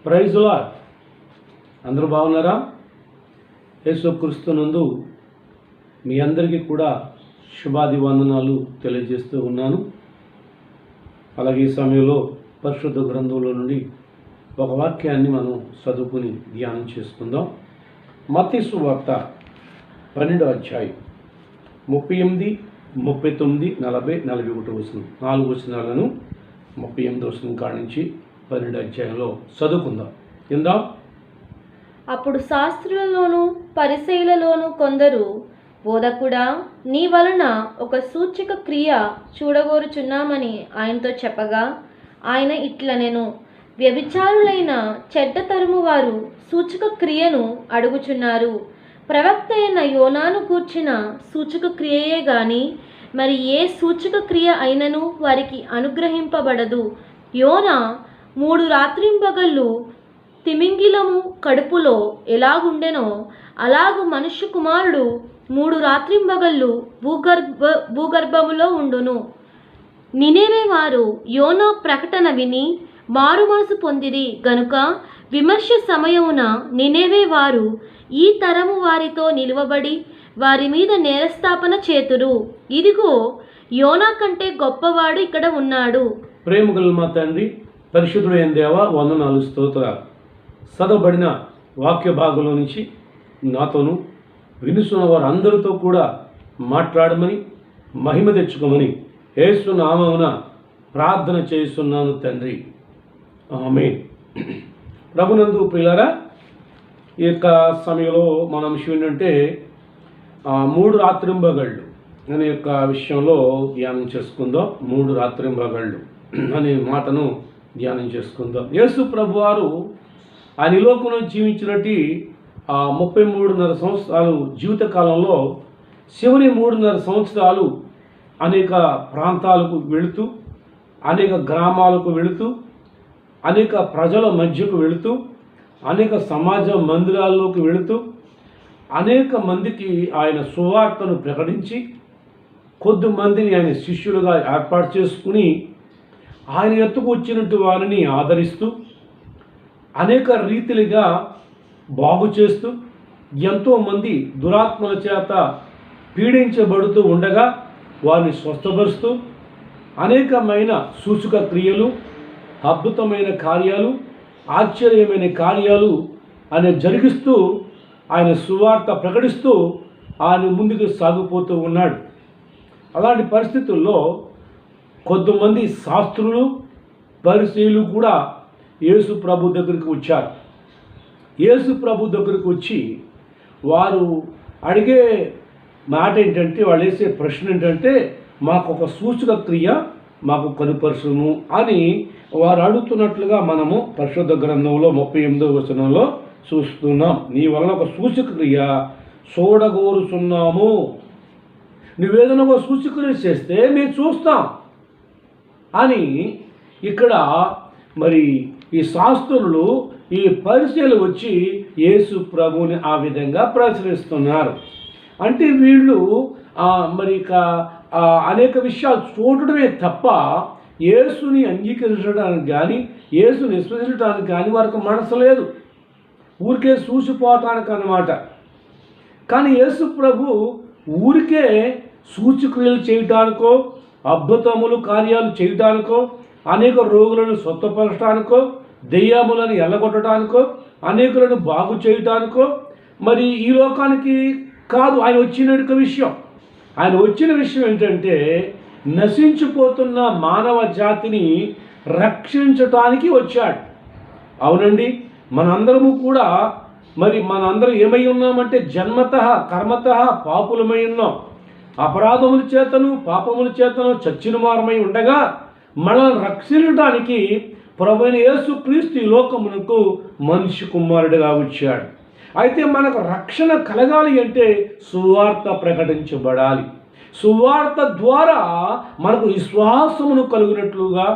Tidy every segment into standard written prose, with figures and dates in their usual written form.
Praise lord. అందరూ బాగున్నారా? యేసుక్రీస్తునందు మీ అందరికీ కూడా శుభాభివందనాలు తెలియజేస్తూ ఉన్నాను. అలాగే ఈ సమయంలో పరిశుద్ధ గ్రంథంలో నుండి ఒక వాక్యాన్ని మనం చదువుకుని ధ్యానం చేసుకుందాం. మత్తయి సువార్త 12వ అధ్యాయం 38, 39, 40, 41 వచనం 4 వచనాలను 38 వచనం కాడి నుంచి 12వ అధ్యాయంలో చదువుకుందాం. కిందా, అప్పుడు శాస్త్రులలోను పరిసయ్యులలోను కొందరు, బోధకుడా, నీ వలన ఒక సూచక క్రియ చూడగోరుచున్నామని ఆయనతో చెప్పగా, ఆయన ఇట్లనెను, వ్యభిచారులైన చెడ్డ తరము వారు సూచక క్రియను అడుగుచున్నారు. ప్రవక్త అయిన యోనాను గూర్చిన సూచక క్రియయే గాని మరి ఏ సూచక క్రియ అయినను వారికి అనుగ్రహింపబడదు. యోనా 3 రాత్రింబగళ్ళు తిమింగిలము కడుపులో ఎలాగుండెనో అలాగు మనుష్య కుమారుడు 3 రాత్రింబగళ్ళు భూగర్భములో ఉండును. నినెవే వారు యోనా ప్రకటన విని మారు మనసు పొందిరి గనుక విమర్శ సమయమున నినెవే వారు ఈ తరము వారితో నిలువబడి వారి మీద నేరస్థాపన చేతురు. ఇదిగో, యోనా కంటే గొప్పవాడు ఇక్కడ ఉన్నాడు. ప్రేమగల మా తండ్రి, పరిశుద్ధుడైన దేవా, వందనాలు, స్తోత్రాలు. చదవబడిన వాక్య భాగంలో నుంచి నాతోనూ వినుసున్న వారు అందరితో కూడా మాట్లాడమని, మహిమ తెచ్చుకోమని యేసు నామమున ప్రార్థన చేస్తున్నాను తండ్రి, ఆమేన్. ప్రభునందు ప్రియులారా, ఈ యొక్క సమయంలో మన అంశం ఏంటంటే 3 రాత్రింబగళ్ళు అనే యొక్క విషయంలో ధ్యానం చేసుకుందాం. 3 రాత్రింబగళ్ళు అనే మాటను ధ్యానం చేసుకుందాం. యేసు ప్రభువారు ఆయన ఈ లోకంలో జీవించినట్టు 33.5 సంవత్సరాలు జీవితకాలంలో చివరి 3.5 సంవత్సరాలు అనేక ప్రాంతాలకు వెళుతూ, అనేక గ్రామాలకు వెళుతూ, అనేక ప్రజల మధ్యకు వెళుతూ, అనేక సమాజ మందిరాల్లోకి వెళుతూ, అనేక మందికి ఆయన సువార్తను ప్రకటించి, కొద్దిమందిని ఆయన శిష్యులుగా ఏర్పాటు చేసుకుని, ఆయన ఎత్తుకు వచ్చినట్టు వారిని ఆదరిస్తూ, అనేక రీతిలుగా బాగు చేస్తూ, ఎంతోమంది దురాత్మల చేత పీడించబడుతూ ఉండగా వారిని స్వస్థపరుస్తూ, అనేకమైన సూచక క్రియలు, అద్భుతమైన కార్యాలు, ఆశ్చర్యమైన కార్యాలు ఆయన జరిగిస్తూ, ఆయన సువార్త ప్రకటిస్తూ ఆయన ముందుకు సాగిపోతూ ఉన్నాడు. అలాంటి పరిస్థితుల్లో కొంతమంది శాస్త్రులు, పరిసయ్యులు కూడా యేసు ప్రభు దగ్గరికి వచ్చారు. యేసు ప్రభు దగ్గరికి వచ్చి వారు అడిగే మాట ఏంటంటే, వాళ్ళు వేసే ప్రశ్న ఏంటంటే, మాకు ఒక సూచక క్రియ మాకు కనుపరచుము అని వారు అడుగుతున్నట్లుగా మనము పరిశుద్ధ గ్రంథంలో 38వ వచనంలో చూస్తున్నాం. నీ వలన ఒక సూచక క్రియ చూడగోరుచున్నాము. నువ్వేదైనా ఒక సూచక క్రియ చేస్తే మేము చూస్తాం అని ఇక్కడ మరి ఈ శాస్త్రులు, ఈ పరిచయలు వచ్చి యేసు ప్రభుని ఆ విధంగా ప్రచురిస్తున్నారు. అంటే వీళ్ళు మరి ఇక అనేక విషయాలు చూడటమే తప్ప యేసుని అంగీకరించడానికి కానీ, యేసుని విశ్వసించడానికి కానీ వారికి మనసు లేదు. ఊరికే చూసిపోవటానికి అన్నమాట. కానీ యేసు ప్రభు ఊరికే సూచక్రియలు చేయటానికో, అద్భుతములు కార్యాలు చేయటానికో, అనేక రోగులను స్వస్థపరచడానికో, దెయ్యములను ఎల్లగొట్టడానికో, అనేకులను బాగు చేయటానికో మరి ఈ లోకానికి కాదు ఆయన వచ్చిన విషయం. ఆయన వచ్చిన విషయం ఏంటంటే, నశించిపోతున్న మానవ జాతిని రక్షించటానికి వచ్చాడు. అవునండి, మనందరము కూడా మనందరం ఏమై ఉన్నామంటే జన్మతః కర్మతః పాపులమై ఉన్నాం. అపరాధముల చేతను పాపముల చేతను చచ్చిన వారమై ఉండగా మనల్ని రక్షించడానికి ప్రభువైన యేసుక్రీస్తు ఈ లోకమునకు మనిషి కుమారుడిగా వచ్చాడు. అయితే మనకు రక్షణ కలగాలి అంటే సువార్త ప్రకటించబడాలి. సువార్త ద్వారా మనకు విశ్వాసమును కలిగినట్లుగా,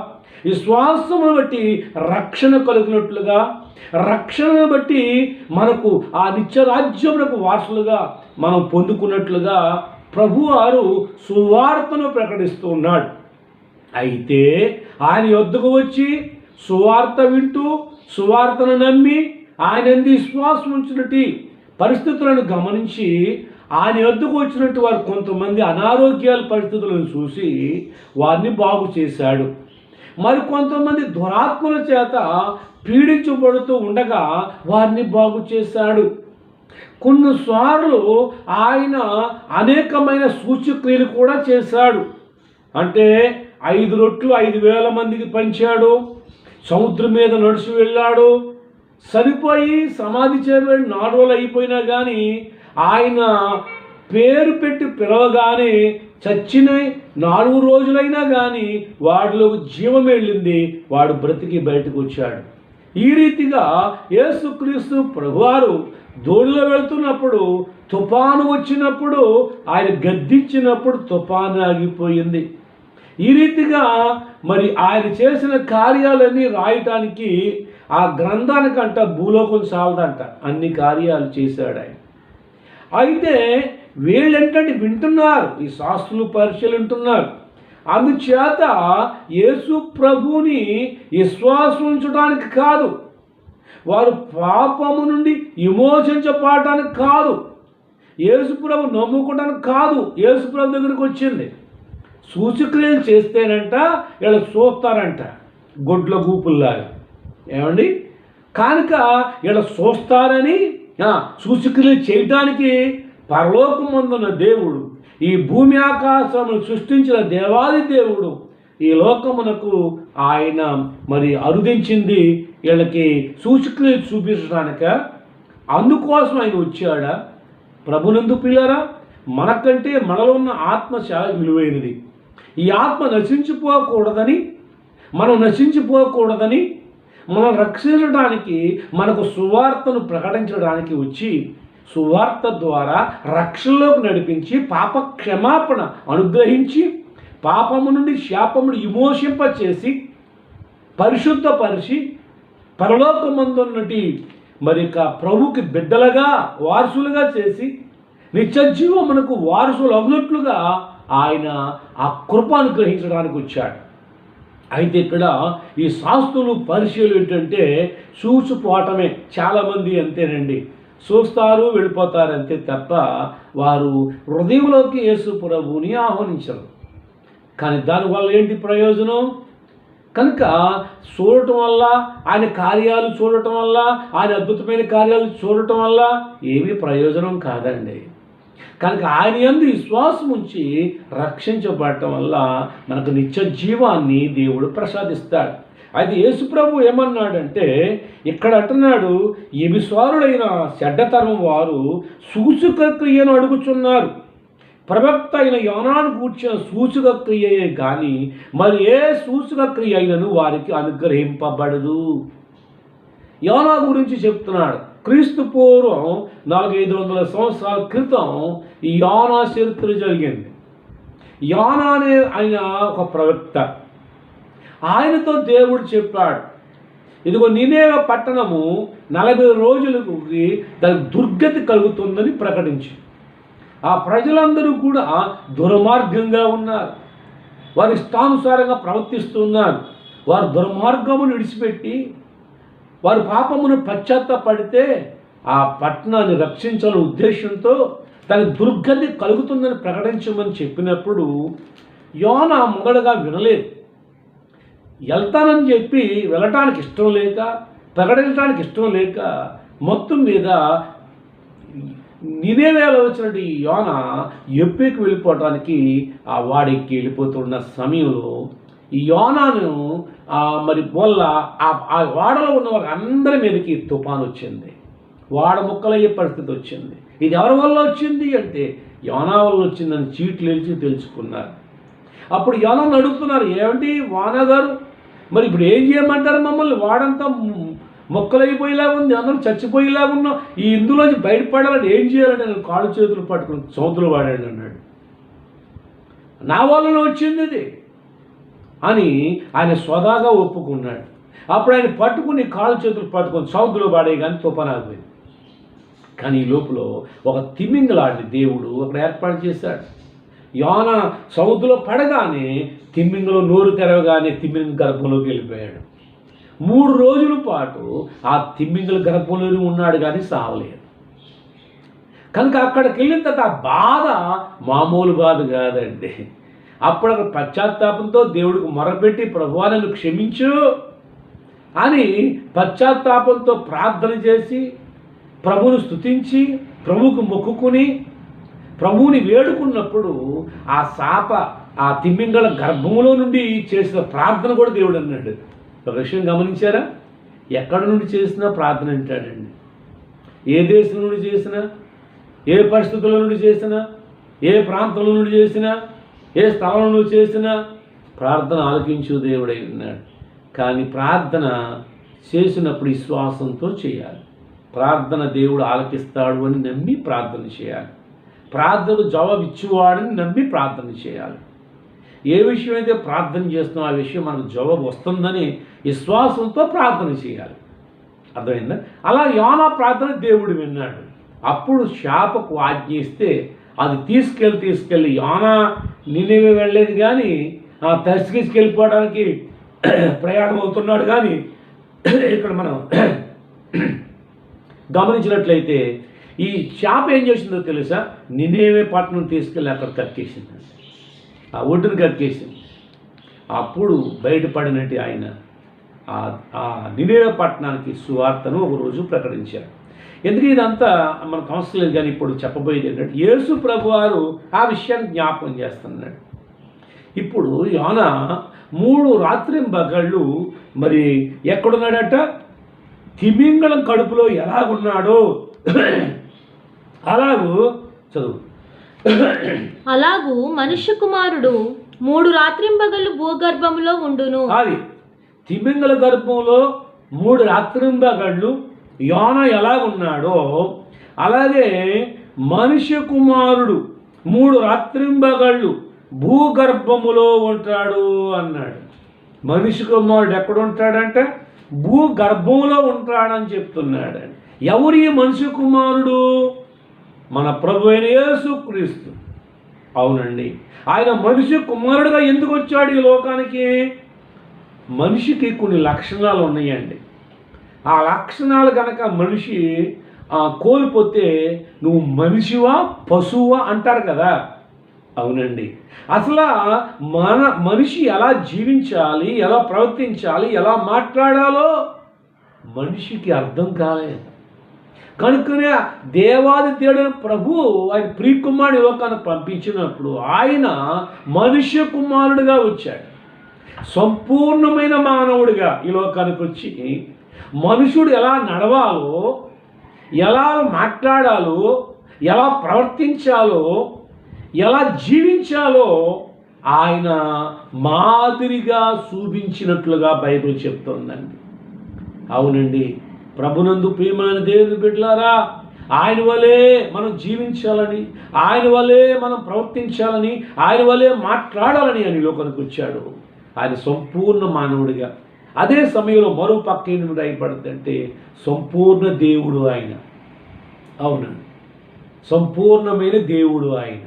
విశ్వాసమును బట్టి రక్షణ కలిగినట్లుగా, రక్షణను బట్టి మనకు ఆ నిత్యరాజ్యమునకు వారసులుగా మనం పొందుకున్నట్లుగా ప్రభువారు సువార్తను ప్రకటిస్తూ ఉన్నాడు. అయితే ఆయన యొద్దకు వచ్చి సువార్త వింటూ సువార్తను నమ్మి ఆయన యందు విశ్వాసం ఉంచినట్టు పరిస్థితులను గమనించి ఆయన వద్దకు వచ్చినట్టు వారు కొంతమంది అనారోగ్యాల పరిస్థితులను చూసి వారిని బాగు చేశాడు. మరి కొంతమంది దురాత్మల చేత పీడించబడుతూ ఉండగా వారిని బాగు చేశాడు. కొన్నిసార్లు ఆయన అనేకమైన సూచక్రియలు కూడా చేశాడు. అంటే 5 రొట్లు 5,000 మందికి పంచాడు, సముద్రం మీద నడిచి వెళ్ళాడు, చనిపోయి సమాధి చేయబడి 4 రోజులు అయిపోయినా కానీ ఆయన పేరు పెట్టి పిలవగానే చచ్చిన 4 రోజులైనా కానీ వాడిలో జీవం వెళ్ళింది, వాడు బ్రతికి బయటకు వచ్చాడు. ఈ రీతిగా యేసుక్రీస్తు ప్రభువారు దోణిలో వెళ్తున్నప్పుడు తుఫాను వచ్చినప్పుడు ఆయన గద్దించినప్పుడు తుఫాను ఆగిపోయింది. ఈ రీతిగా మరి ఆయన చేసిన కార్యాలన్నీ రాయటానికి ఆ గ్రంథానికంట భూలోకం చాలదంట, అన్ని కార్యాలు చేశాడు ఆయన. అయితే వీళ్ళేంటంటే వింటున్నారు, ఈ శాస్త్రులు పరీక్షలు వింటున్నారు. అందుచేత యేసు ప్రభువుని విశ్వాసం ఉంచడానికి కాదు, వారు పాపము నుండి విమోచించబడటానికి కాదు, యేసు ప్రభు నమ్ముకోవడానికి కాదు యేసు ప్రభు దగ్గరికి వచ్చింది. సూచక్రియలు చేస్తేనంట వీళ్ళు చూస్తారంట గొడ్ల గూపుల్లాగా. ఏమండి, కనుక వీళ్ళు చూస్తారని సూచక్రియలు చేయటానికి పరలోకమందున్న దేవుడు, ఈ భూమి ఆకాశమును సృష్టించిన దేవాది దేవుడు ఈ లోకమునకు ఆయన మరి అరుదించింది వీళ్ళకి సూచక్రియలు చూపించడానిక. అందుకోసం ఆయన వచ్చాడా? ప్రభునందు పిల్లరా, మనకంటే మనలో ఉన్న ఆత్మ చాలా విలువైనది. ఈ ఆత్మ నశించిపోకూడదని, మనం రక్షించడానికి, మనకు సువార్తను ప్రకటించడానికి వచ్చి సువార్త ద్వారా రక్షణలోకి నడిపించి పాప క్షమాపణ అనుగ్రహించి పాపము నుండి శాపమును విమోచింపచేసి పరిశుద్ధపరిచి పరలోకమందున్నటి మరి ప్రభుకి బిడ్డలుగా వారసులుగా చేసి నిత్యజీవమునకు వారసులు అవ్వనట్లుగా ఆయన ఆ కృప అనుగ్రహించడానికి వచ్చాడు. అయితే ఇక్కడ ఈ శాస్త్రులు పరిశీలు ఏంటంటే చూసిపోవటమే. చాలామంది అంతేనండి, చూస్తారు వెళ్ళిపోతారు అంతే తప్ప వారు హృదయంలోకి యేసు ప్రభువుని ఆహ్వానించరు. కానీ దానివల్ల ఏంటి ప్రయోజనం? కనుక చూడటం వల్ల, ఆయన కార్యాలు చూడటం వల్ల, ఆయన అద్భుతమైన కార్యాలు చూడటం వల్ల ఏమీ ప్రయోజనం కాదండి. కనుక ఆయన యందు విశ్వాసం ఉంచి రక్షించబడటం వల్ల మనకు నిత్య జీవాన్ని దేవుడు ప్రసాదిస్తాడు. అయితే యేసు ప్రభు ఏమన్నాడంటే, ఇక్కడ అంటున్నాడు, వ్యభిచారులైన చెడ్డతరం వారు సూచక క్రియను అడుగుచున్నారు. ప్రవక్త అయిన యోనాను కూర్చిన సూచక క్రియయే కానీ మరి ఏ సూచక క్రియ అయినను వారికి అనుగ్రహింపబడదు. యోనా గురించి చెప్తున్నాడు. క్రీస్తు పూర్వం 400-500 సంవత్సరాల క్రితం ఈ యోనా చరిత్ర జరిగింది. యోనా అనే ఆయన ఒక ప్రవక్త. ఆయనతో దేవుడు చెప్పాడు, ఇదిగో నినేవే పట్టణము 40 రోజులకు దాని దుర్గతి కలుగుతుందని ప్రకటించి, ఆ ప్రజలందరూ కూడా దుర్మార్గంగా ఉన్నారు, వారి ఇష్టానుసారంగా ప్రవర్తిస్తున్నారు. వారు దుర్మార్గమును విడిచిపెట్టి వారి పాపమును పశ్చాత్తాపడితే ఆ పట్టణాన్ని రక్షించాలనే ఉద్దేశంతో దాని దుర్గతి కలుగుతుందని ప్రకటించమని చెప్పినప్పుడు యోనా మొదటగా వినలేదు. వెళ్తానని చెప్పి వెళ్ళటానికి ఇష్టం లేక, ప్రకటించడానికి ఇష్టం లేక మొత్తం మీద నినేవేలో వచ్చినట్టు ఈ యోనా యొప్పేకి వెళ్ళిపోవటానికి ఆ వాడికి వెళ్ళిపోతున్న సమయంలో ఈ యోనాను మరి వల్ల ఆ వాడలో ఉన్న వారి అందరి మీదకి తుఫాను వచ్చింది. వాడ ముక్కలయ్యే పరిస్థితి వచ్చింది. ఇది ఎవరి వల్ల వచ్చింది అంటే యోనా వల్ల వచ్చిందని చీట్లు వేసి తెలుసుకున్నారు. అప్పుడు యోనాను అడుగుతున్నారు, ఏమంటే వానా గారు, మరి ఇప్పుడు ఏం చేయమంటారు మమ్మల్ని? వాడంతా మొక్కలైపోయేలా ఉంది, అందరూ చచ్చిపోయేలా ఉన్నాం, ఈ ఇందులోంచి బయటపడాలని ఏం చేయాలంటే నేను కాళ్ళు చేతులు పట్టుకుని సముద్రం వాడాడు అన్నాడు. నా వల్లనే వచ్చింది ఇది అని ఆయన స్వదాగా ఒప్పుకున్నాడు. అప్పుడు ఆయన పట్టుకుని కాళ్ళు చేతులు పట్టుకొని సముద్రంలో పాడే కానీ తుఫాను ఆగిపోయింది. కానీ ఈ లోపల ఒక తిమ్మింగలాంటి దేవుడు అక్కడ ఏర్పాటు చేశాడు. యోనా సముద్రంలో పడగానే తిమ్మింగలో నోరు తెరవగానే తిమ్మింగ గర్భంలోకి వెళ్ళిపోయాడు. 3 రోజుల పాటు ఆ తిమ్మింగల గర్భంలోనే ఉన్నాడు కానీ సావలేదు. కనుక అక్కడికి వెళ్ళిన తర్వాత ఆ బాధ మామూలు బాధ కాదండి. అప్పుడు అక్కడ పశ్చాత్తాపంతో దేవుడికి మొరపెట్టి, ప్రభువా నన్ను క్షమించు అని పశ్చాత్తాపంతో ప్రార్థన చేసి, ప్రభువును స్తుతించి, ప్రభువుకు మొక్కుకుని, ప్రభువుని వేడుకున్నప్పుడు ఆ తిమ్మింగళ గర్భంలో నుండి చేసిన ప్రార్థన కూడా దేవుడు అన్నాడు. ఒక విషయం గమనించారా? ఎక్కడి నుండి చేసినా ప్రార్థన అంటాడండి. ఏ దేశం నుండి చేసినా, ఏ పరిస్థితుల నుండి చేసినా, ఏ ప్రాంతంలో నుండి చేసినా, ఏ స్థలంలో నుండి చేసినా ప్రార్థన ఆలకించు దేవుడై ఉన్నాడు. కానీ ప్రార్థన చేసినప్పుడు విశ్వాసంతో చేయాలి. ప్రార్థన దేవుడు ఆలకిస్తాడు అని నమ్మి ప్రార్థన చేయాలి. ప్రార్థనకు జవాబు ఇచ్చేవాడని నమ్మి ప్రార్థన చేయాలి. ఏ విషయం అయితే ప్రార్థన చేస్తున్నామో ఆ విషయం మనకు జవాబు వస్తుందని విశ్వాసంతో ప్రార్థన చేయాలి. అర్థమైందా? అలా యోనా ప్రార్థన దేవుడు విన్నాడు. అప్పుడు శాపకు ఆజ్ఞ ఇస్తే అది తీసుకెళ్ళి యోనా నినివే వెళ్ళలేదు కానీ తీసుకెళ్ళిపోవడానికి ప్రయాణం అవుతున్నాడు. కానీ ఇక్కడ మనం గమనించినట్లయితే ఈ శాప ఏం చేసిందో తెలుసా? నినివే పట్టణం తీసుకెళ్ళి అక్కడ కక్కేసింది, ఆ ఒడ్డును కక్కేసింది. అప్పుడు బయటపడినట్టు ఆయన ఆ నినివే పట్టణానికి సువార్తను ఒకరోజు ప్రకటించారు. ఎందుకు ఇదంతా మనకు అవసరం లేదు, కానీ ఇప్పుడు చెప్పబోయేది ఏంటంటే యేసు ప్రభువారు ఆ విషయాన్ని జ్ఞాపకం చేస్తున్నాడు. ఇప్పుడు యోనా 3 రాత్రింబగళ్ళు మరి ఎక్కడున్నాడట? తిమింగళం కడుపులో ఎలాగున్నాడో అలాగూ మనుష్య కుమారుడు 3 రాత్రింబగళ్ళు భూగర్భంలో ఉండును. అది తిమింగళ గర్భంలో 3 రాత్రింబగళ్ళు యోనా ఎలాగున్నాడో అలాగే మనుష్య కుమారుడు 3 రాత్రింబగళ్ళు భూగర్భములో ఉంటాడు అన్నాడు. మనిషి కుమారుడు ఎక్కడ ఉంటాడంటే భూగర్భంలో ఉంటాడని చెప్తున్నాడు. ఎవరి మనిషి కుమారుడు? మన ప్రభు అయిన యేసుక్రీస్తు. అవునండి, ఆయన మనిషి కుమారుడుగా ఎందుకు వచ్చాడు ఈ లోకానికి? మనిషికి కొన్ని లక్షణాలు ఉన్నాయండి. ఆ లక్షణాలు కనుక మనిషి కోల్పోతే నువ్వు మనిషివా పశువా అంటారు కదా. అవునండి, అసలు మనిషి ఎలా జీవించాలి, ఎలా ప్రవర్తించాలి, ఎలా మాట్లాడాలో మనిషికి అర్థం కాలేదు. కనుకనే దేవాది దేవుడైన ప్రభు ఆయన ప్రియకుమారుడు లోకాన్ని పంపించినప్పుడు ఆయన మనుష్య కుమారుడుగా వచ్చాడు. సంపూర్ణమైన మానవుడిగా ఈ లోకానికి వచ్చి మనుషుడు ఎలా నడవాలో, ఎలా మాట్లాడాలో, ఎలా ప్రవర్తించాలో, ఎలా జీవించాలో ఆయన మాదిరిగా చూపించినట్లుగా బైబిల్ చెప్తోందండి. అవునండి, ప్రభునందు ప్రియమైన దేవుని బిడ్డలారా, ఆయన వలే మనం జీవించాలని, ఆయన వలే మనం ప్రవర్తించాలని, ఆయన వలే మాట్లాడాలని ఆయన లోకానికి వచ్చాడు. ఆయన సంపూర్ణ మానవుడిగా. అదే సమయంలో మరో పక్క ఏమి రాయబడుతుందంటే సంపూర్ణ దేవుడు ఆయన. అవునండి, సంపూర్ణమైన దేవుడు ఆయన.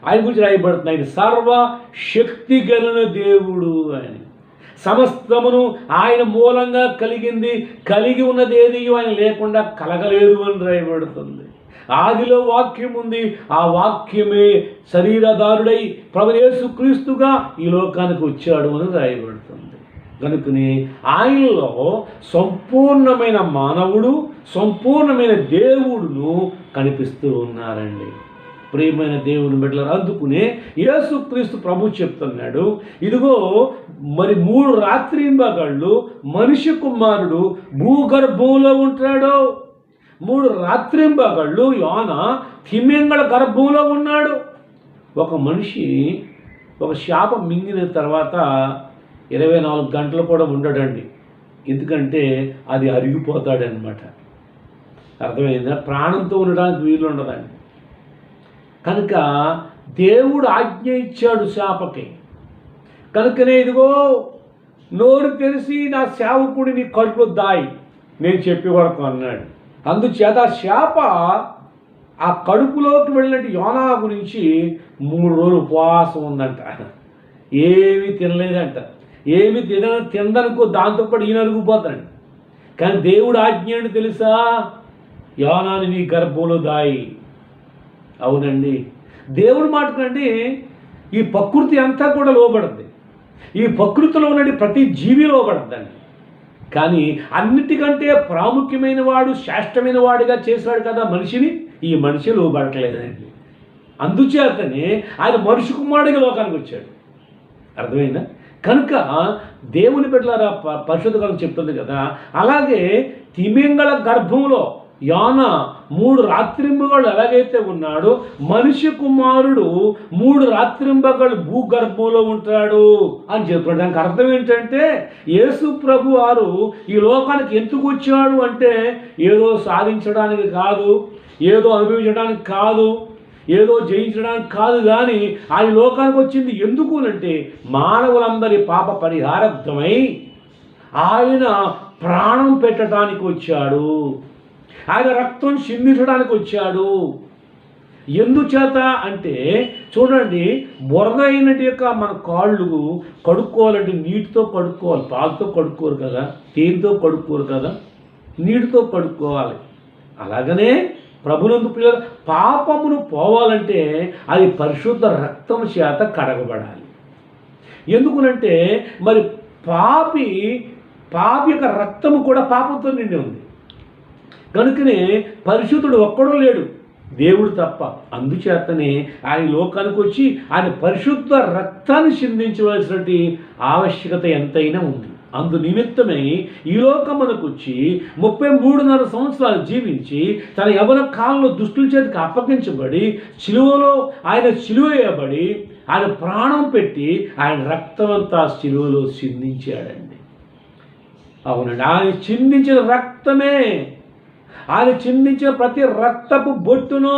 ఆయన గురించి రాయబడుతుంది ఆయన సర్వ శక్తి కలిగిన దేవుడు అని. సమస్తమును ఆయన మూలంగా కలిగి ఉన్నది ఏది ఆయన లేకుండా కలగలేదు అని రాయబడుతుంది. ఆదిలో వాక్యం ఉంది, ఆ వాక్యమే శరీరధారుడై ప్రభు యేసుక్రీస్తుగా ఈ లోకానికి వచ్చాడు అని రాయబడుతుంది. కనుకని ఆయనలో సంపూర్ణమైన మానవుడు, సంపూర్ణమైన దేవుడును కనిపిస్తూ ఉన్నారండి. ప్రియమైన దేవుని బిడ్డలారా, అందుకునే యేసుక్రీస్తు ప్రభు చెప్తున్నాడు, ఇదిగో మరి 3 రాత్రింబగళ్ళు మనిషి కుమారుడు భూగర్భంలో ఉంటాడు. 3 రాత్రింబగళ్ళు యోనా తిమింగళ గర్భంలో ఉన్నాడు. ఒక మనిషి ఒక శాపం మింగిన తర్వాత 24 గంటలు కూడా ఉండడండి. ఎందుకంటే అది అరిగిపోతాడనమాట. అర్థమైందా? ప్రాణంతో ఉండడానికి వీలు ఉండదండి. కనుక దేవుడు ఆజ్ఞ ఇచ్చాడు శాపకి. కనుకనే ఇదిగో నోరు తెరిచి నా సేవకుడిని కడుపులో దాయి నేను చెప్పే వరకు అన్నాడు. అందుచేత శాప ఆ కడుపులోకి వెళ్ళినట్టు యోనా గురించి 3 రోజులు ఉపవాసం ఉందంట, ఏమీ తినలేదంట. ఏమి తినదనుకో, దాంతోపాటు ఈయన అరిగిపోతాడు. కానీ దేవుడు ఆజ్ఞ ఏంటి తెలుసా? యోనాని నీ గర్భంలో దాయి. అవునండి, దేవుడు మాటకండి ఈ ప్రకృతి అంతా కూడా లోబడుద్ది. ఈ ప్రకృతిలో ఉన్నది ప్రతి జీవి లోబడద్దండి. కానీ అన్నిటికంటే ప్రాముఖ్యమైన వాడు, శ్రేష్టమైన వాడిగా చేశాడు కదా మనిషిని, ఈ మనిషి లోబడట్లేదండి. అందుచేతనే ఆయన మనిషి కుమారుడిగా లోకానికి వచ్చాడు. అర్థమైందా? కనుక దేవుని బిడ్డలారా, పరిశుద్ధ గ్రంథం చెప్తుంది కదా, అలాగే తిమింగళ గర్భంలో యోనా 3 రాత్రింబగళ్ళు ఎలాగైతే ఉన్నాడో, మనిషి కుమారుడు 3 రాత్రింబగళ్ళు భూగర్భంలో ఉంటాడు అని చెప్పాడు. దానికి అర్థం ఏంటంటే, యేసు ప్రభు వారు ఈ లోకానికి ఎందుకు వచ్చాడు అంటే, ఏదో సాధించడానికి కాదు, ఏదో అనుభవించడానికి కాదు, ఏదో జయించడానికి కాదు, కానీ ఆయన లోకానికి వచ్చింది ఎందుకు అంటే, మానవులందరి పాప పరిహారార్థమై ఆయన ప్రాణం పెట్టడానికి వచ్చాడు. ఆయన రక్తం చిందించడానికి వచ్చాడు. ఎందుచేత అంటే చూడండి, బురద అయినటి యొక్క మన కాళ్ళు కడుక్కోవాలంటే నీటితో కడుక్కోవాలి. పాలతో కడుక్కోరు కదా, తేనెతో కడుక్కోరు కదా, నీటితో కడుక్కోవాలి. అలాగనే ప్రభునందు పిల్లలు పాపమును పోవాలంటే అది పరిశుద్ధ రక్తం చేత కడగబడాలి. ఎందుకునంటే మరి పాపి యొక్క రక్తము కూడా పాపంతో నిండి ఉంది. కనుకనే పరిశుద్ధుడు ఒక్కడూ లేడు, దేవుడు తప్ప. అందుచేతనే ఆయన లోకానికి వచ్చి ఆయన పరిశుద్ధ రక్తాన్ని చిందించవలసినటువంటి ఆవశ్యకత ఎంతైనా ఉంది. అందు నిమిత్తమై ఈ లోకమునకు వచ్చి 33.5 సంవత్సరాలు జీవించి తన యవ్వన కాలంలో దుష్టుల చేతికి అప్పగించబడి శిలువలో ఆయన సిలువ వేయబడి ఆయన ప్రాణం పెట్టి ఆయన రక్తమంతా శిలువలో చిందించాడండి. అవునండి, ఆయన చిందించిన రక్తమే, ఆయన చిందించిన ప్రతి రక్తపు బొట్టును,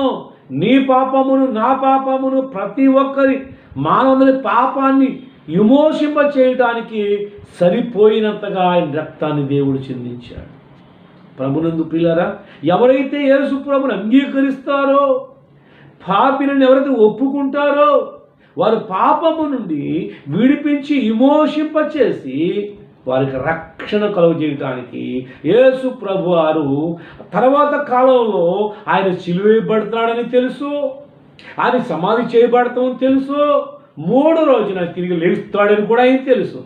నీ పాపమును నా పాపమును ప్రతి ఒక్కరి మానవుని పాపాన్ని విమోచింప చేయడానికి సరిపోయినంతగా ఆయన రక్తాన్ని దేవుడు చిందించాడు. ప్రభునందు పిల్లరా, ఎవరైతే యేసు ప్రభుని అంగీకరిస్తారో, పాపిని ఎవరైతే ఒప్పుకుంటారో, వారు పాపము నుండి విడిపించి విమోచింప చేసి వారికి రక్షణ కలుగజేయటానికి యేసు ప్రభు వారు తర్వాత కాలంలో ఆయన సిలువేయబడతాడని తెలుసు, ఆయన సమాధి చేయబడతామని తెలుసు, 3వ రోజున తిరిగి లేస్తాడని కూడా ఆయన తెలుసు.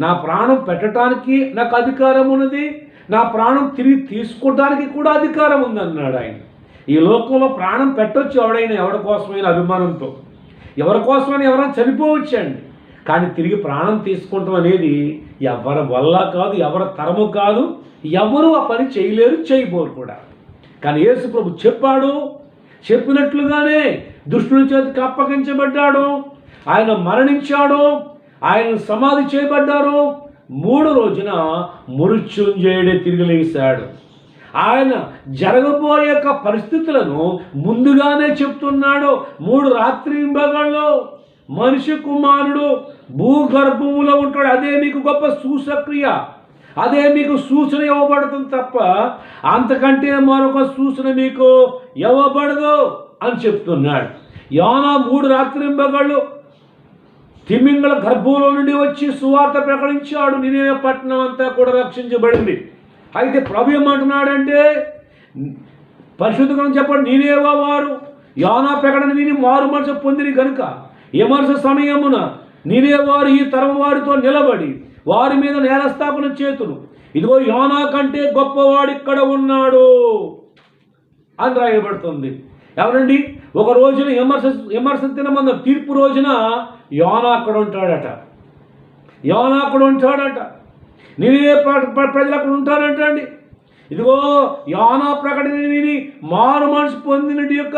నా ప్రాణం పెట్టడానికి నాకు అధికారం ఉన్నది, నా ప్రాణం తిరిగి తీసుకోవడానికి కూడా అధికారం ఉందన్నాడు ఆయన. ఈ లోకంలో ప్రాణం పెట్టొచ్చు ఎవడైనా, ఎవరి కోసమైనా అభిమానంతో, ఎవరి కోసమైనా ఎవరైనా చనిపోవచ్చండి. కానీ తిరిగి ప్రాణం తీసుకుంటాం అనేది ఎవరి వల్ల కాదు, ఎవరి తరము కాదు, ఎవరు ఆ పని చేయలేరు, చేయబోరు కూడా. కానీ యేసు ప్రభు చెప్పాడు, చెప్పినట్లుగానే దుష్టుల చేతికి అప్పగించబడ్డాడు, ఆయన మరణించాడు, ఆయన సమాధి చేయబడ్డారు, 3వ రోజున మృత్యుంజయుడే తిరిగి లేచాడు. ఆయన జరగబోయే పరిస్థితులను ముందుగానే చెప్తున్నాడు. 3 రాత్రింబగళ్ళు మనిషి కుమారుడు భూగర్భములో ఉంటాడు. అదే మీకు గొప్ప సూచక్రియ, అదే మీకు సూచన ఇవ్వబడుతుంది తప్ప అంతకంటే మరొక సూచన మీకు ఇవ్వబడదు అని చెప్తున్నాడు. యోనా 3 రాత్రింబగళ్ళు తిమింగళ గర్భంలో నుండి వచ్చి సువార్త ప్రకటించాడు. నినివే పట్టణం అంతా కూడా రక్షించబడింది. అయితే ప్రభు ఏమంటున్నాడంటే, పరిశుద్ధ గ్రంథం చెప్పండి, నినివే వారు యోనా ప్రకటన విని మారు మనసు పొందిరి కనుక విమర్శ సమయమున నినివే వారు ఈ తరం వారితో నిలబడి వారి మీద నేరస్థాపన చేతును, ఇదిగో యోనా కంటే గొప్పవాడు ఇక్కడ ఉన్నాడు అని రాయబడుతుంది. ఎవరండి? ఒక రోజున విమర్శ తినమంద తీర్పు రోజున యోనా అక్కడ ఉంటాడట, యోనా అక్కడ ఉంటాడట, నినివే ప్రజలు అక్కడ ఉంటారంట అండి. ఇదిగో యోనా ప్రకటన విని మారు మనసు పొందినటి యొక్క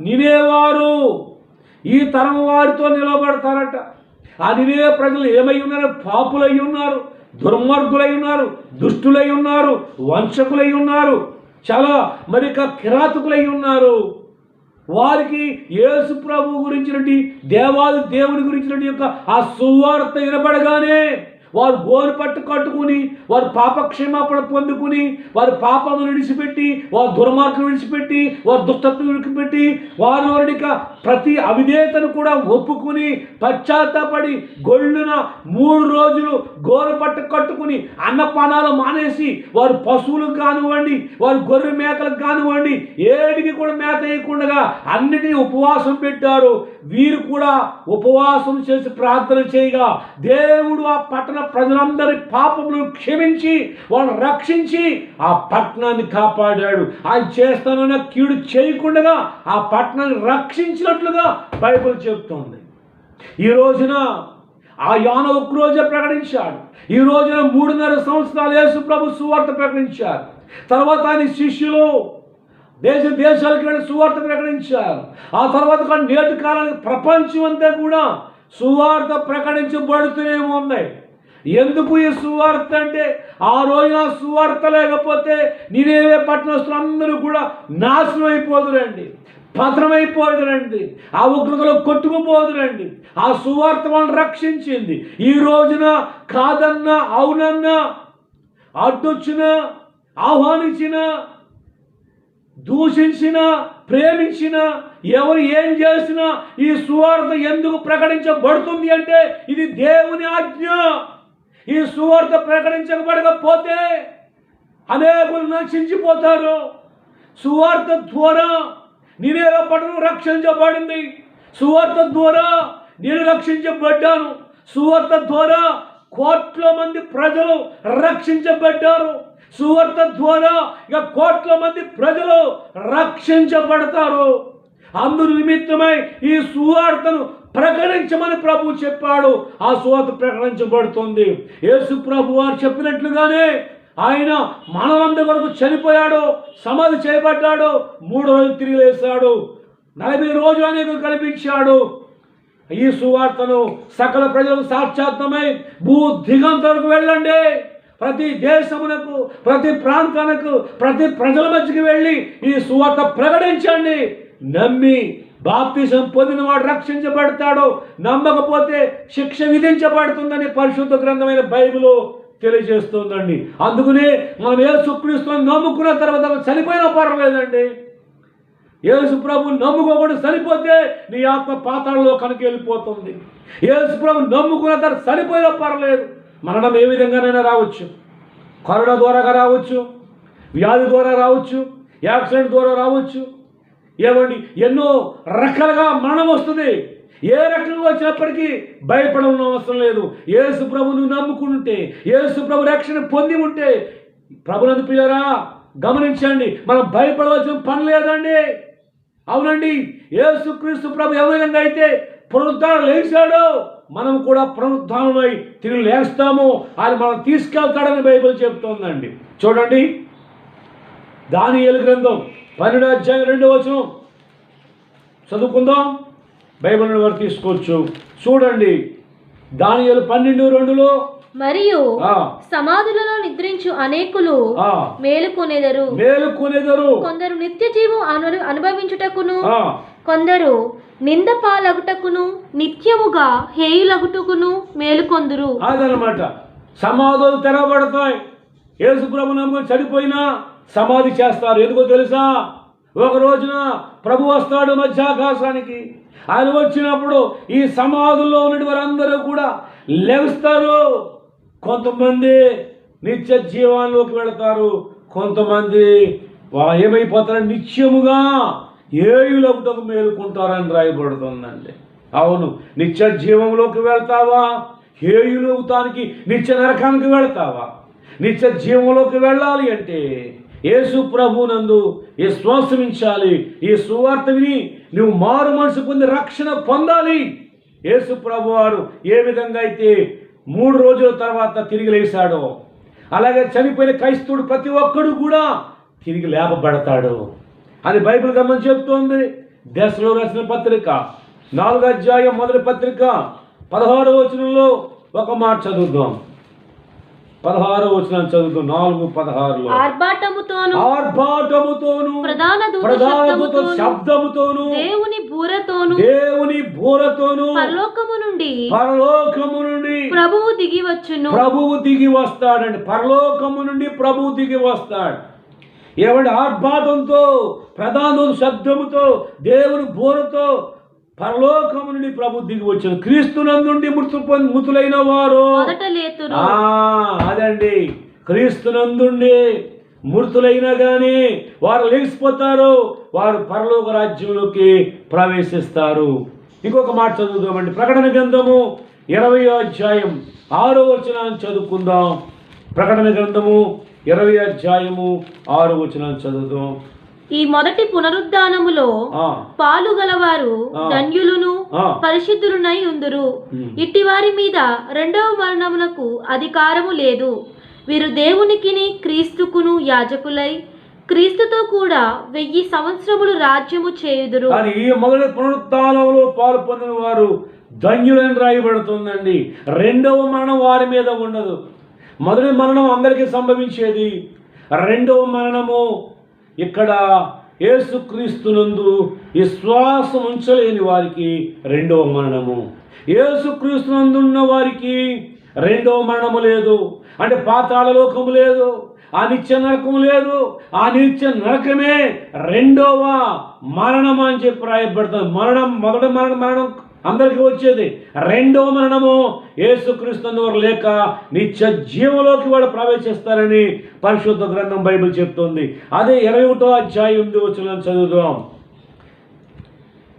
నినివేవారు ఈ తరం వారితో నిలబడతారట. ఆ నినివే ప్రజలు ఏమై ఉన్నారు? పాపులై ఉన్నారు, దుర్మార్గులై ఉన్నారు, దుష్టులై ఉన్నారు, వంచకులై ఉన్నారు, చాలా మరి కిరాతకులై ఉన్నారు. వారికి యేసు ప్రభు గురించినటువంటి దేవుని గురించినటువంటి యొక్క ఆ సువార్త వినబడగానే వారు గోరు పట్టు కట్టుకుని వారు పాపక్షేమాపణ పొందుకుని వారి పాపమును విడిచిపెట్టి వారు దుర్మార్గం విడిచిపెట్టి వారు దుష్టత్వం విడిచిపెట్టి వారిక ప్రతి అవిధేయతను కూడా ఒప్పుకుని పశ్చాత్తాపడి గొళ్ళున 3 రోజులు గోరు పట్టు కట్టుకుని అన్నపానాలు మానేసి వారు పశువులకు కానివ్వండి వారు గొర్రె మేకలకు కానివ్వండి ఏడికి కూడా మేత వేయకుండా అన్నిటినీ ఉపవాసం పెట్టారు. వీరు కూడా ఉపవాసం చేసి ప్రార్థన చేయగా దేవుడు ఆ పట్టణ ప్రజలందరి పాపములను క్షమించి వాళ్ళని రక్షించి ఆ పట్టణాన్ని కాపాడాడు. ఆయన చేస్తానన్న కీడు చేయకుండా ఆ పట్టణాన్ని రక్షించినట్లుగా బైబిల్ చెప్తోంది. ఈ రోజున ఆ యోనా ఒక్క రోజే ప్రకటించాడు. ఈ రోజున 3.5 సంవత్సరాలు యేసు ప్రభు సువార్త ప్రకటించారు. తర్వాత ఆయన శిష్యులు దేశాలకు వెళ్ళి సువార్త ప్రకటించారు. ఆ తర్వాత నేటి కాలానికి ప్రపంచం అంతా కూడా సువార్త ప్రకటించబడుతూనే ఉన్నాయి. ఎందుకు ఈ సువార్త అంటే ఆ రోజున సువార్త లేకపోతే నినేవే పట్టణస్తులందరూ కూడా నాశనం అయిపోదురండి, పతనమైపోదురండి, ఆ ఉగ్రతలో కొట్టుకుపోదురండి. ఆ సువార్త వాళ్ళని రక్షించింది. ఈ రోజున కాదన్నా అవునన్నా అడ్డొచ్చినా ఆహ్వానించినా దూషించిన ప్రేమించిన ఎవరు ఏం చేసినా ఈ సువార్త ఎందుకు ప్రకటించబడుతుంది అంటే ఇది దేవుని ఆజ్ఞ. ఈ సువార్త ప్రకటించబడకపోతే అనేకులు నశించిపోతారు. సువార్త ద్వారా నినేవే పట్టణం రక్షించబడింది. సువార్త ద్వారా నేను రక్షించబడ్డాను. సువార్త ద్వారా కోట్ల మంది ప్రజలు రక్షించబడ్డారు. సువార్త ద్వారా ఇక కోట్ల మంది ప్రజలు రక్షించబడతారు. అందు నిమిత్తమై ఈ సువార్తను ప్రకటించమని ప్రభు చెప్పాడు. ఆ సువార్త ప్రకటించబడుతుంది. యేసు ప్రభు వారు చెప్పినట్లుగానే ఆయన మనలందరి వరకు చనిపోయాడు, సమాధి చేయబడ్డాడు, 3 రోజులు తిరిగి లేచాడు, 40 రోజులు అనేక కల్పించాడు. ఈ సువార్తను సకల ప్రజలకు సాక్షాత్మై భూ దిగంతరకు వెళ్ళండి. ప్రతి దేశమునకు ప్రతి ప్రాంతానికి ప్రతి ప్రజల మధ్యకి వెళ్ళి ఈ సువార్త ప్రకటించండి. నమ్మి బాప్తిసం పొందిన వాడు రక్షించబడతాడు, నమ్మకపోతే శిక్ష విధించబడుతుందని పరిశుద్ధ గ్రంథమైన బైబిల్ తెలియజేస్తుందండి. అందుకనే మనం యేసుక్రీస్తుని నమ్ముకున్న తర్వాత చనిపోయినా పర్వాలేదండి. యేసు ప్రభు నమ్ముకోకుండా చనిపోతే నీ ఆత్మ పాతాళంలో కనుక వెళ్ళిపోతుంది. యేసు ప్రభు నమ్ముకున్న తర్వాత చనిపోయినా పర్లేదు. మరణం ఏ విధంగానైనా రావచ్చు. కరోనా ద్వారా రావచ్చు, వ్యాధి ద్వారా రావచ్చు, యాక్సిడెంట్ ద్వారా రావచ్చు. ఏమండి ఎన్నో రకాలుగా మరణం వస్తుంది. ఏ రకంగా వచ్చినప్పటికీ భయపడడం అవసరం లేదు. యేసు ప్రభును నమ్ముకుంటే, యేసు ప్రభు రక్షణ పొంది ఉంటే, ప్రభునందు ప్రియులారా గమనించండి, మనం భయపడవలసిన పని లేదండి. అవునండి, యేసుక్రీస్తు ప్రభు ఏ విధంగా అయితే పునరుద్ధానం లేచాడో మనం కూడా పునరుద్ధానమై తిరిగి లేస్తాము. ఆయన మనం తీసుకెళ్తాడని బైబిల్ చెప్తోందండి. చూడండి, దానియేలు గ్రంథం 12వ అధ్యాయం 2వ వచనం చదువుకుందాం. బైబిల్ వారు తీసుకోవచ్చు. చూడండి, దానియేలు 12:2 మరియు సమాధులలో నిద్రించు అనేకులు మేలుకొనేదరు. కొందరు నిత్య జీవం అనుభవించుటకును, కొందరు నింద పాలగుటకును, నిత్యముగా హేయులగుటకును మేలుకొందురు. అదనమాట. సమాధులు తెరవబడతాయి. యేసు ప్రభు నమ్ముకొని చనిపోయినా సమాధి చేస్తారు. ఎందుకో తెలుసా? ఒక రోజున ప్రభు వస్తాడు మధ్యాకాశానికి. ఆయన వచ్చినప్పుడు ఈ సమాధుల్లో ఉన్న వారందరూ కూడా లేస్తారు. కొంతమంది నిత్య జీవాల్లోకి వెళతారు, కొంతమంది ఏమైపోతారు, నిత్యముగా ఏయులకు మేలుకుంటారని రాయబడుతుందండి. అవును, నిత్య జీవంలోకి వెళ్తావా? హేయులవుతానికి నిత్య నరకానికి వెళ్తావా? నిత్య జీవంలోకి వెళ్ళాలి అంటే యేసు ప్రభునందు విశ్వాసమించాలి. ఈ సువార్త విని నువ్వు మారు మనసు పొంది రక్షణ పొందాలి. యేసు ప్రభు వారు ఏ విధంగా అయితే 3 రోజుల తర్వాత తిరిగి లేచాడో, అలాగే చనిపోయిన క్రైస్తవుడు ప్రతి ఒక్కడు కూడా తిరిగి లేపబడతాడు అని బైబిల్ గమని చెప్తోంది. దశలో రాసిన పత్రిక 4వ అధ్యాయం 1వ పత్రిక 16వ వచనంలో ఒక మాట చదువుదాం. 16వ వచనం చదువుతూ 4:16 ఆర్భాటముతోను ప్రధాన దూత శబ్దముతోను దేవుని బూరతోను పరలోకము నుండి ప్రభువు దిగి వచ్చును. ప్రభువు దిగి వస్తాడండి. పరలోకము నుండి ప్రభువు దిగి వస్తాడు. ఏమంటే ఆర్భాటంతో, ప్రధాన శబ్దముతో, దేవుని బోరతో పరలోకము నుండి ప్రభు దిగి వచ్చాను. క్రీస్తునందుండి మృతులైన వారు అదండి, క్రీస్తునందుండి మృతులైనా కానీ వారు లేచిపోతారు, వారు పరలోక రాజ్యంలోకి ప్రవేశిస్తారు. ఇంకొక మాట చదువుదామండి. ప్రకటన గ్రంథము 20వ అధ్యాయం 6వ వచనాన్ని చదువుకుందాం. ప్రకటన గ్రంథము 20వ అధ్యాయము 6వ వచనాన్ని చదువుదాం. ఈ మొదటి పునరుద్ధానములో పాలు గలవారు ధన్యులును పరిశుద్ధులునై ఉందురు. ఇట్టి వారి మీద రెండవ మరణమునకు అధికారము లేదు. వీరు దేవునికిని క్రీస్తుకును యాజకులై క్రీస్తుతో కూడా 1000 సంవత్సరములు రాజ్యము చేయుదురు. అని ఈ మొదటి పునరుద్ధానంలో పాలు పొందిన వారు ధన్యులని రాయబడుతుందండి. రెండవ మరణం వారి మీద ఉండదు. మొదటి మరణం అందరికీ సంభవించేది. రెండవ మరణము ఇక్కడ యేసుక్రీస్తునందు విశ్వాసం ఉంచలేని వారికి రెండవ మరణము. యేసుక్రీస్తునందు ఉన్న వారికి రెండవ మరణము లేదు. అంటే పాతాళ లోకము లేదు, ఆ నిత్య నరకము లేదు. ఆ నిత్య నరకమే రెండవ మరణం అని చెప్పి రాయబడుతుంది. మొదటి మరణం అందరికీ వచ్చేది. రెండవ మరణము యేసుక్రీస్తు వారు లేక నిత్య జీవంలోకి వాడు ప్రవేశిస్తారని పరిశుద్ధ గ్రంథం బైబిల్ చెప్తుంది. అదే 21వ అధ్యాయం 8వ వచనం చదువుదాం.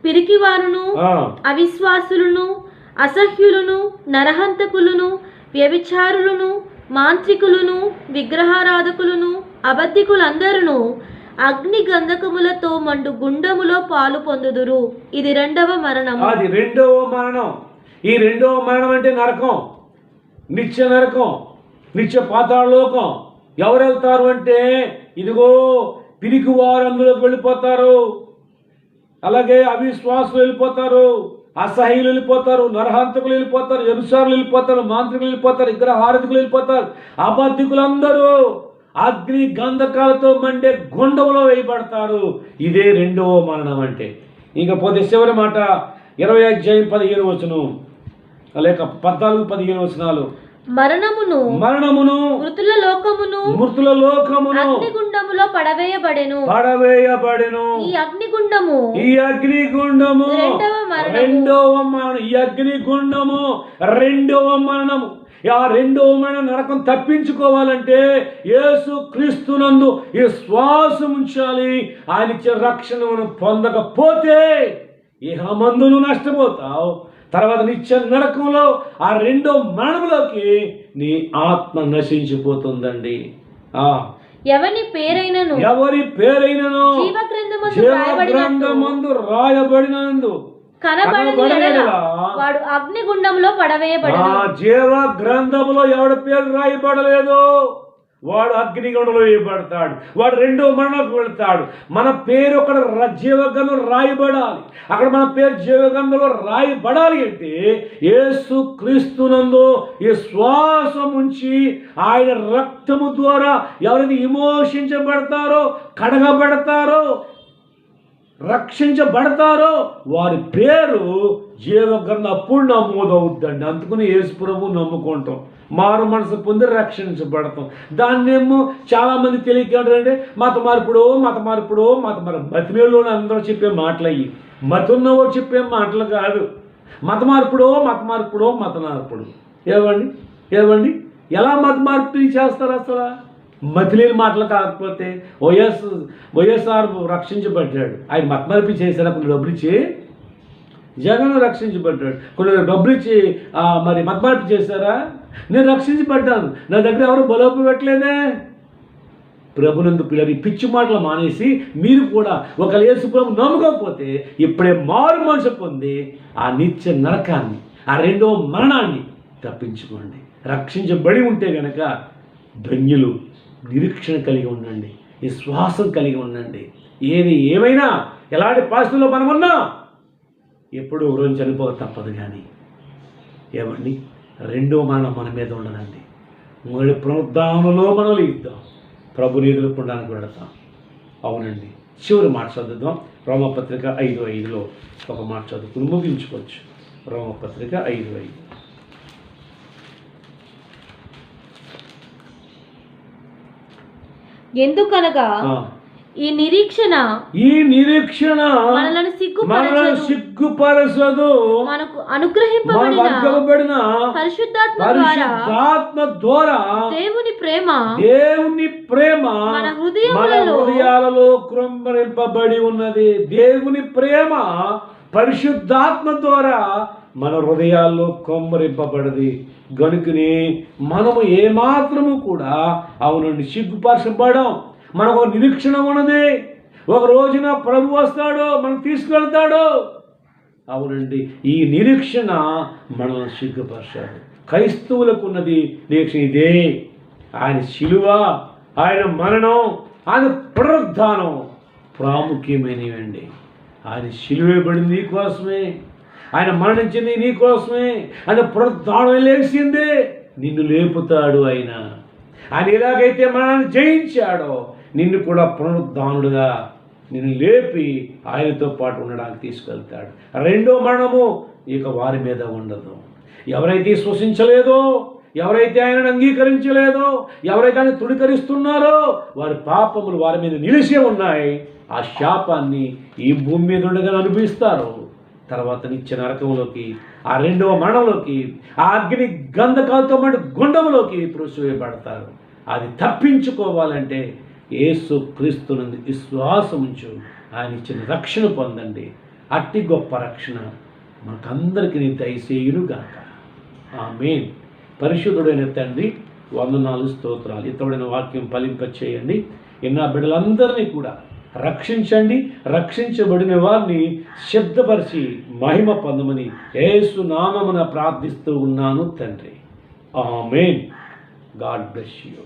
పిరికివారును అవిశ్వాసులను అసహ్యులను నరహంతకులను వ్యభిచారులను మాంత్రికులను విగ్రహారాధకులను అబద్ధికులందరూ అగ్ని గంధకములతో మండు గుండములో పాలు పొందుదురు. ఇది రెండవ మరణం. అది రెండవ మరణం. ఈ రెండవ మరణం అంటే నరకం, నిత్య నరకం, నిత్య పాతాళ లోకం. ఎవరు వెళ్తారు అంటే ఇదిగో పిరికి వారు అందులోకి వెళ్ళిపోతారు. అలాగే అవిశ్వాసులు వెళ్ళిపోతారు, అసహ్యులు వెళ్ళిపోతారు, నరహంతకులు వెళ్ళిపోతారు, వ్యభిచారులు వెళ్ళిపోతారు, మాంత్రికులు వెళ్ళిపోతారు, విగ్రహారాధకులు వెళ్ళిపోతారు, అబద్ధికులందరూ అగ్ని గంధకాలతో మండే గుండంలో వేయబడతారు. ఇదే రెండవ మరణం అంటే. ఇంకపోతే చివరి మాట 20వ అధ్యాయం 15వ వచనం లేక 14-15 వచనాలు. మరణమును మృతుల లోకమును అగ్నిగుండములో పడవేయబడెను. ఈ అగ్నిగుండము రెండవ మరణం. ఈ అగ్నిగుండము రెండవ మరణము. ఆ రెండవ మరణం నరకం తప్పించుకోవాలంటే యేసు క్రీస్తునందు ఈ శ్వాసం ఉంచాలి. ఆయన ఇచ్చే రక్షణను పొందకపోతే ఇహమందును నష్టపోతావు, తర్వాత నిత్య నరకంలో ఆ రెండో మరణంలోకి నీ ఆత్మ నశించిపోతుందండి. ఎవరి పేరైనను జీవగ్రంథమందు రాయబడినందు వాడు అగ్నిగుండంలో పడవేయబడెను. జీవ గ్రంథములో ఎవడి పేరు రాయబడలేదు వాడు అగ్నిగుండంలో వేయబడతాడు. వాడు రెండో మరణంలోకి వెళ్తాడు. మన పేరు అక్కడ జీవగ్రంథంలో రాయబడాలి. అక్కడ మన పేరు జీవగ్రంథంలో రాయబడాలి అంటే యేసు క్రీస్తునందు ఈ శ్వాసం ఉంచి ఆయన రక్తము ద్వారా ఎవరైతే విమోచించబడతారో, కడగబడతారో, రక్షించబడతారో వారి పేరు జీవగ్రంథం అప్పుడు నమోదవుద్దండి. అందుకని యేసు ప్రభువు నమ్ముకుంటాం, మారు మనసు పొంది రక్షించబడతాం. దాన్నేమో చాలామంది తెలియకంటే మత మార్పుడు మతమేలోని అందరూ చెప్పే మాటలు అయ్యి, మత ఉన్నవాడు చెప్పే మాటలు కాదు. మత మార్పుడు ఏవండి ఎలా మత మార్పిడి చేస్తారు? అసలు మతిలేని మాటలు కాకపోతే వైఎస్ఆర్ రక్షించబడ్డాడు. ఆయన మత మార్పిడి చేశారా? కొన్ని డబ్బులు ఇచ్చి జగన్ రక్షించబడ్డాడు. కొన్ని డబ్బులు ఇచ్చి మరి మత మార్పిడి చేశారా? నేను రక్షించబడ్డాను, నా దగ్గర ఎవరు బలోపు పెట్టలేదే. ప్రభునందు పిల్లలు పిచ్చి మాటలు మానేసి మీరు కూడా ఒక యేసు ప్రభు నమ్మకపోతే ఇప్పుడే మారు మనసు పొంది ఆ నిత్య నరకాన్ని, ఆ రెండవ మరణాన్ని తప్పించుకోండి. రక్షించబడి ఉంటే గనక ధన్యులు. నిరీక్షణ కలిగి ఉండండి, విశ్వాసం కలిగి ఉండండి. ఏది ఏమైనా ఎలాంటి పరిస్థితుల్లో మనం ఉన్నా ఎప్పుడూ రోజు చనిపోక తప్పదు. కానీ ఏమండి రెండో మరణం మన మీద ఉండదండి. మొదటి పునరుద్ధానంలో మనం ఇద్దాం, ప్రభుని ఎదుర్కొనడానికి వెళతాం. అవునండి. చివరి మాట చదువుదాం. రోమపత్రిక 5:5లో ఒక మాట చదువుకుని ముగించుకోవచ్చు. రోమపత్రిక 5:5. ఎందుకనగా ఈ నిరీక్షణ మనలను సిగ్గుపరచదు, మనకు అనుగ్రహింపబడిన పరిశుద్ధాత్మ ద్వారా దేవుని ప్రేమ మన హృదయాలలో కృంభరింపబడి ఉన్నది. దేవుని ప్రేమ పరిశుద్ధాత్మ ద్వారా మన హృదయాల్లో కొమ్మరింపబడది. గనుకనే మనము ఏమాత్రము కూడా అవునండి సిగ్గుపరచబడం. మనకు నిరీక్షణ ఉన్నది. ఒక రోజున ప్రభు వస్తాడో మనం తీసుకెళ్తాడో. అవునండి, ఈ నిరీక్షణ మనల్ని సిగ్గుపరచాడు. క్రైస్తవులకు ఉన్నది నిరీక్షణ ఇదే. ఆయన శిలువ, ఆయన మరణం, ఆయన పునరుద్ధానం ప్రాముఖ్యమైనవండి. ఆయన శిలువేయబడింది నీ కోసమే, ఆయన మరణించింది నీ కోసమే, ఆయన పునరుద్ధానం లేచిందే నిన్ను లేపుతాడు. ఆయన ఎలాగైతే మరణాన్ని జయించాడో నిన్ను కూడా పునరుద్ధానుడుగా నిన్ను లేపి ఆయనతో పాటు ఉండడానికి తీసుకెళ్తాడు. రెండో మరణము ఇక వారి మీద ఉండదు. ఎవరైతే శ్వసించలేదో, ఎవరైతే ఆయనను అంగీకరించలేదో, ఎవరైతే ఆయన తృణీకరిస్తున్నారో వారి పాపములు వారి మీద నిలిచి ఉన్నాయి. ఆ శాపాన్ని ఈ భూమి మీద ఉండగా అనుభవిస్తారు. తర్వాత నిత్య నరకంలోకి, ఆ రెండవ మరణంలోకి, ఆ అగ్ని గంధకాలతో మటు గుండంలోకి త్రోసివేయబడతారు. అది తప్పించుకోవాలంటే యేసు క్రీస్తునందు విశ్వాసం ఉంచు, ఆయన ఇచ్చిన రక్షణ పొందండి. అట్టి గొప్ప రక్షణ మనకందరికీ దయచేయునుగాక. ఆమేన్. పరిశుద్ధుడైన తండ్రి, వందనాలు, స్తోత్రాలు. ఇతరుడైన వాక్యం ఫలింపచేయండి. ఎన్న బిడ్డలందరినీ కూడా రక్షించండి. రక్షించబడిన వారిని సిద్ధపరిచి మహిమ పొందమని యేసు నామమున ప్రార్థిస్తూ ఉన్నాను తండ్రి. ఆమేన్. God bless you.